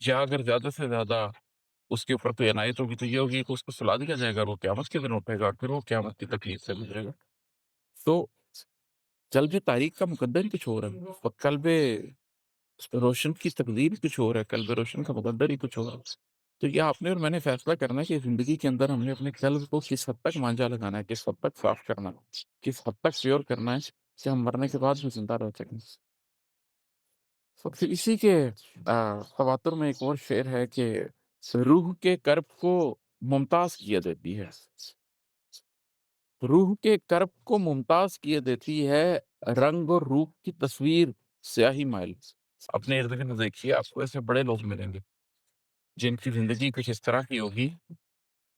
یا اگر زیادہ سے زیادہ اس کے اوپر کوئی عنایت ہوگی تو یہ ہوگی کہ اس کو سلا دیا جائے گا اور وہ قیامت کے دن اٹھے گا اور پھر وہ قیامت کی تکلیف سے گزرے گا۔ تو قلب طاریق کا مقدر ہی کچھ اور ہے اور قلب روشن کی تقدیر ہی کچھ اور ہے، قلب روشن کا مقدر ہی کچھ اور ہے۔ تو یہ آپ نے اور میں نے فیصلہ کرنا ہے کہ زندگی کے اندر ہم نے اپنے قلب کو کس حد تک مانجا لگانا ہے، کس حد تک صاف کرنا ہے، کس حد تک پیور کرنا ہے کہ ہم مرنے کے بعد بھی زندہ رہ سکیں۔ تو پھر اسی کے تواتر میں ایک اور شعر ہے کہ روح کے کرب کو ممتاز کیے دیتی ہے، روح کے کرب کو ممتاز کیے دیتی ہے رنگ اور روح کی تصویر سیاہی مائل۔ اپنے ارد گرد دیکھیے، آپ کو ایسے بڑے لوگ ملیں گے جن کی زندگی کچھ اس طرح کی ہوگی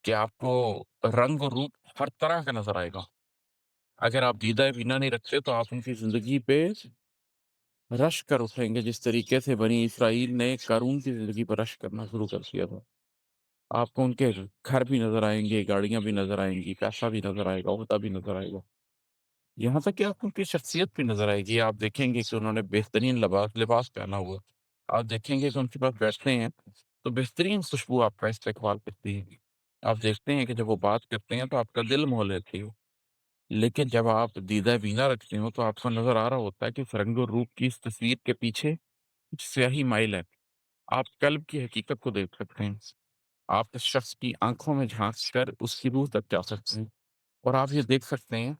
کہ آپ کو رنگ اور روپ ہر طرح کا نظر آئے گا۔ اگر آپ دیدہ بینا نہیں رکھتے تو آپ ان کی زندگی پہ رش کر اٹھیں گے، جس طریقے سے بنی اسرائیل نے قارون کی زندگی پر رش کرنا شروع کر دیا تھا۔ آپ کو ان کے گھر بھی نظر آئیں گے، گاڑیاں بھی نظر آئیں گی، پیسہ بھی نظر آئے گا، عہدہ بھی نظر آئے گا، یہاں تک کہ آپ کو ان کی شخصیت بھی نظر آئے گی۔ آپ دیکھیں گے کہ انہوں نے بہترین لباس پہنا ہوا، آپ دیکھیں گے کہ ان کے پاس بیٹھتے ہیں تو بہترین خوشبو آپ کا استقبال کرتی ہے، آپ دیکھتے ہیں کہ جب وہ بات کرتے ہیں تو آپ کا دل موہ لیتی ہو، لیکن جب آپ دیدہ بینا رکھتے ہو تو آپ کو نظر آ رہا ہوتا ہے کہ اس رنگ و روپ کی اس تصویر کے پیچھے کچھ سیاہی مائل ہے۔ آپ قلب کی حقیقت کو دیکھ سکتے ہیں، آپ اس شخص کی آنکھوں میں جھانک کر اس کی روح تک جا سکتے ہیں اور آپ یہ دیکھ سکتے ہیں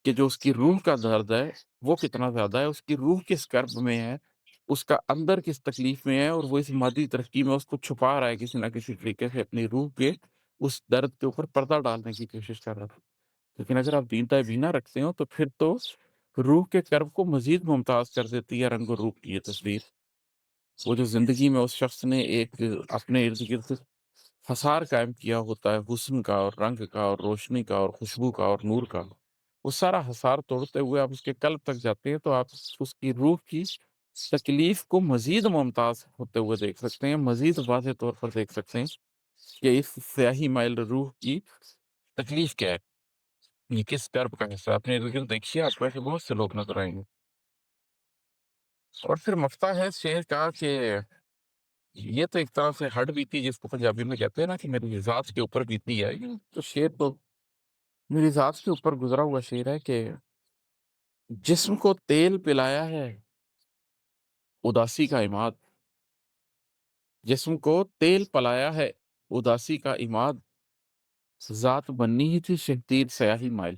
کہ جو اس کی روح کا درد ہے وہ کتنا زیادہ ہے، اس کی روح کس کرب میں ہے، اس کا اندر کس تکلیف میں ہے، اور وہ اس مادی ترقی میں اس کو چھپا رہا ہے کسی نہ کسی طریقے سے اپنی روح کے اس درد کے اوپر پردہ ڈالنے کی کوشش کر رہا تھا۔ لیکن اگر آپ دینتا بینا رکھتے ہو تو پھر تو روح کے کرب کو مزید ممتاز کر دیتی ہے رنگ و روپ کی یہ تصویر۔ وہ جو زندگی میں اس شخص نے ایک اپنے ارد گرد حصار قائم کیا ہوتا ہے، حسن کا اور رنگ کا اور روشنی کا اور خوشبو کا اور نور کا، وہ سارا حصار توڑتے ہوئے آپ اس کے قلب تک جاتے ہیں تو آپ اس کی روح کی تکلیف کو مزید ممتاز ہوتے ہوئے دیکھ سکتے ہیں، مزید واضح طور پر دیکھ سکتے ہیں کہ اس سیاہی مائل روح کی تکلیف کیا ہے، یہ کس کرب کا حصہ ہے۔ اپنے ارد گرد دیکھیے، آپ کو ایسے بہت سے لوگ نظر آئیں گے۔ اور پھر مفتاح ہے شعر کا کہ یہ تو ایک طرح سے ہڈ بیتی، جس کو پنجابی میں کہتے ہیں نا کہ میری ذات کے اوپر بیتی ہے، یہ تو شعر تو میری ذات کے اوپر گزرا ہوا شعر ہے کہ جسم کو تیل پلایا ہے اداسی کا عماد، جسم کو تیل پلایا ہے اداسی کا عماد، ذات بننی ہی تھی شہتیر سیاہی مائل۔